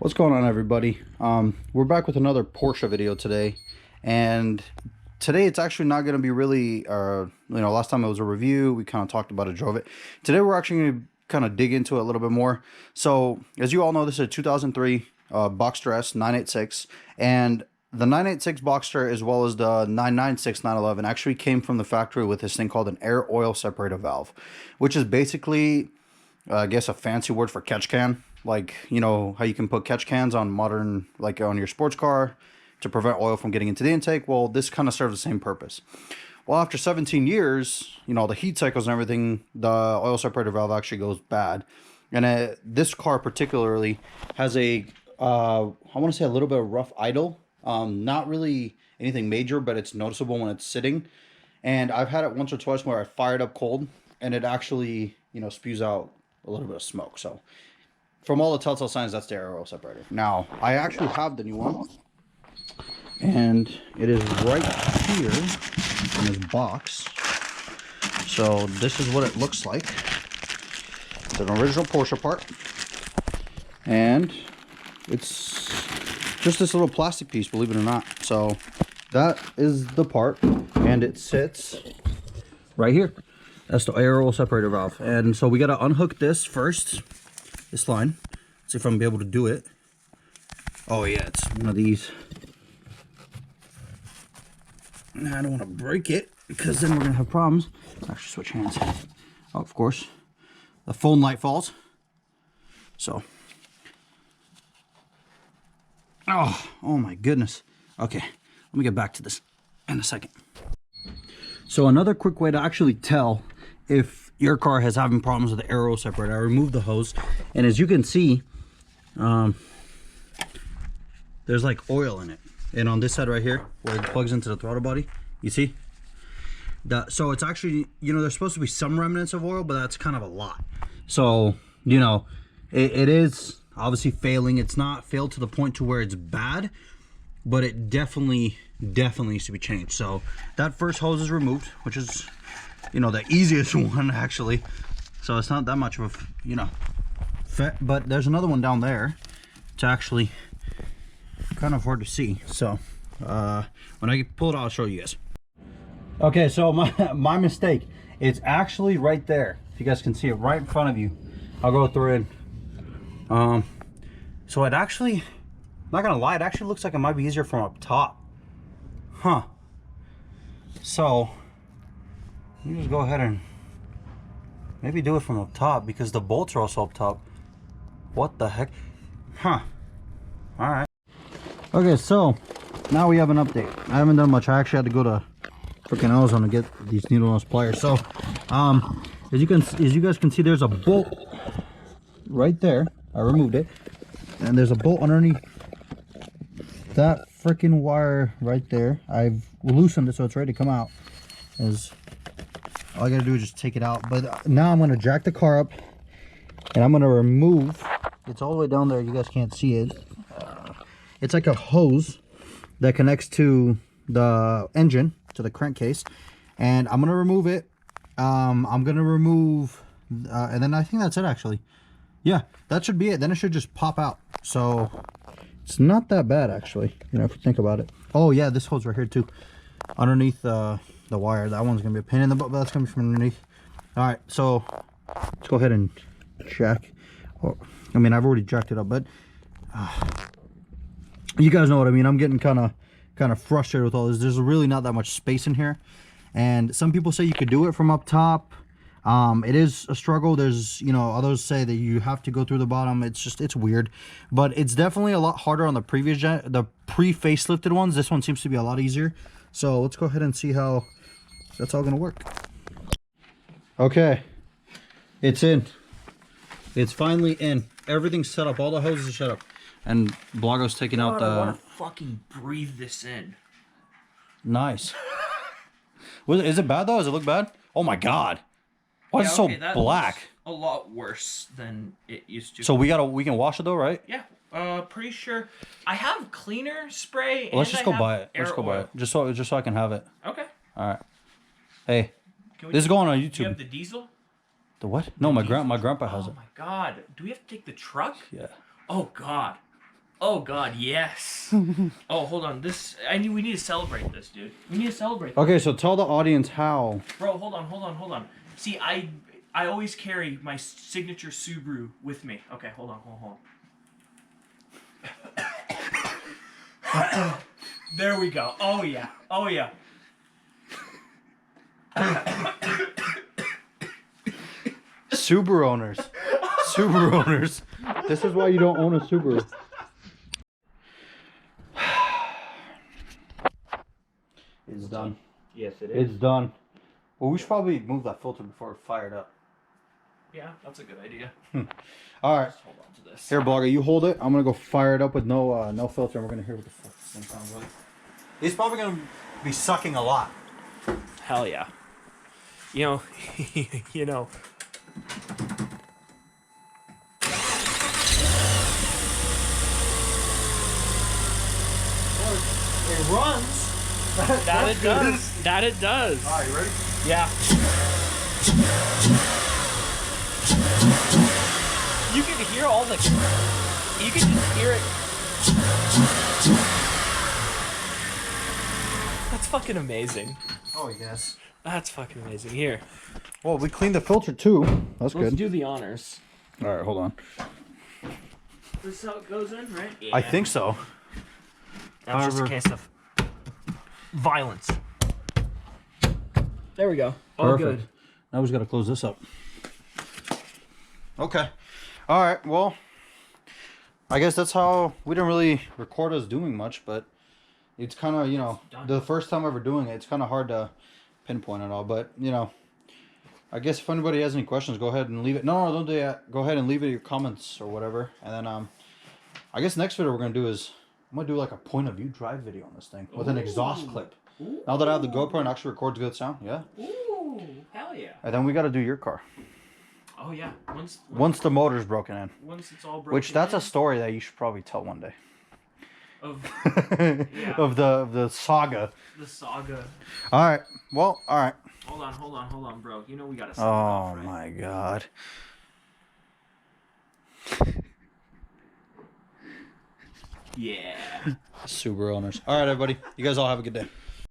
What's going on, everybody? We're back with another Porsche video today, and today it's actually not going to be really last time it was a review. We kind of talked about it, drove it. Today we're actually going to kind of dig into it a little bit more. So as you all know, this is a 2003 Boxster S 986, and the 986 Boxster as well as the 996 911 actually came from the factory with this thing called an Air Oil Separator valve, which is basically I guess a fancy word for catch can. Like, you know, how you can put catch cans on modern, like on your sports car to prevent oil from getting into the intake. Well, this kind of serves the same purpose. Well, after 17 years, you know, the heat cycles and everything, the oil separator valve actually goes bad. And this car particularly has I want to say a little bit of rough idle. Not really anything major, but it's noticeable when it's sitting. And I've had it once or twice where I fired up cold and it actually, you know, spews out a little bit of smoke. So from all the telltale signs, that's the Air Oil Separator. Now, I actually have the new one, and it is right here in this box. So this is what it looks like. It's an original Porsche part, and it's just this little plastic piece, believe it or not. So that is the part, and it sits right here. That's the Air Oil Separator valve. And so we got to unhook this first. This line. See if I'm gonna be able to do it. Oh yeah, it's one of these. I don't want to break it because then we're gonna have problems. Actually, switch hands. Oh, of course, the phone light falls. So, oh my goodness. Okay, let me get back to this in a second. So another quick way to actually tell if your car has having problems with the Air Oil Separator, I removed the hose, and as you can see, there's like oil in it. And on this side right here, where it plugs into the throttle body, you see that? So it's actually, you know, there's supposed to be some remnants of oil, but that's kind of a lot. So, you know, it is obviously failing. It's not failed to the point to where it's bad, but it definitely needs to be changed. So that first hose is removed, which is, you know, the easiest one actually. So it's not that much of a, you know, but there's another one down there. It's actually kind of hard to see. So when I pull it out, I'll show you guys. Okay, so my mistake. It's actually right there. If you guys can see it right in front of you. I'll go through it. So it actually, not gonna lie, it actually looks like it might be easier from up top. Huh. So you just go ahead and maybe do it from up top because the bolts are also up top. What the heck? Huh. Alright. Okay, so now we have an update. I haven't done much. I actually had to go to freaking Ozone to get these needle nose pliers. So as you guys can see, there's a bolt right there. I removed it. And there's a bolt underneath that freaking wire right there. I've loosened it so it's ready to come out. All I gotta do is just take it out. But now I'm gonna jack the car up and I'm gonna remove, it's all the way down there, you guys can't see it. It's like a hose that connects to the engine, to the crankcase, and I'm gonna remove it. I'm gonna remove, and then I think that's it actually. Yeah, that should be it. Then it should just pop out. So it's not that bad actually, you know, if you think about it. Oh yeah, this hose right here too, underneath the wire. That one's gonna be a pain in the butt, but that's gonna be from underneath. All right, so let's go ahead and check. I mean, I've already jacked it up, but you guys know what I mean. I'm getting kind of frustrated with all this. There's really not that much space in here, and some people say you could do it from up top. It is a struggle. There's, you know, others say that you have to go through the bottom. It's weird, but it's definitely a lot harder on the the pre-facelifted ones. This one seems to be a lot easier. So let's go ahead and see how that's all gonna work. Okay, it's in. It's finally in. Everything's set up. All the hoses are set up. And Blago's taking out the... I want to fucking breathe this in. Nice. Is it bad though? Does it look bad? Oh my god. Why is it so black? A lot worse than it used to. So we can wash it though, right? Yeah. Pretty sure. I have cleaner spray. Well, let's just go buy it. Let's go buy it. Just so I can have it. Okay. All right. Hey, this is going on YouTube. Do you have the diesel? The what? No, my grandpa has it. Oh my god. Do we have to take the truck? Yeah. Oh god. Oh God, yes. Oh, hold on. We need to celebrate this, dude. We need to celebrate this. Okay, so tell the audience how. Bro, hold on. See, I always carry my signature Subaru with me. Okay, hold on. There we go. Oh yeah. Subaru owners. This is why you don't own a Subaru. It's done. Yes, it is. It's done. Well, we should probably move that filter before it fired up. Yeah, that's a good idea. All right. Just hold on to this. Here, Blogger, you hold it. I'm gonna go fire it up with no filter, and we're gonna hear what the fuck this thing sounds like. It's probably gonna be sucking a lot. Hell yeah. You know, you know. It runs. That it does. That it does. All right, you ready? Yeah. You can hear all the. You can just hear it. That's fucking amazing. Oh yes. That's fucking amazing. Here. Well, we cleaned the filter too. That's Let's good. do the honors. All right, hold on. This is how it goes in, right? Yeah. I think so. That was just a case of violence. There we go. All Perfect. good. Now we just gotta close this up. Okay. All right. Well, I guess that's how we didn't really record us doing much, but it's kind of, you know, the first time ever doing it. It's kind of hard to pinpoint it all, but you know, I guess if anybody has any questions, go ahead and leave it. No, don't do that. Go ahead and leave it in your comments or whatever, and then I guess next video we're gonna do is I'm gonna do like a point of view drive video on this thing with an exhaust clip. Ooh. Now that I have the GoPro and actually records good sound, yeah. Ooh, hell yeah. And then we got to do your car. Oh yeah. Once the motor's broken in. Once it's all broken. Which that's in, a story that you should probably tell one day. Of Of the saga. the saga. All right. Well, all right. Hold on, bro. You know we gotta. Set it Oh off, right? my God. Yeah. Subaru owners. All right, everybody. You guys all have a good day.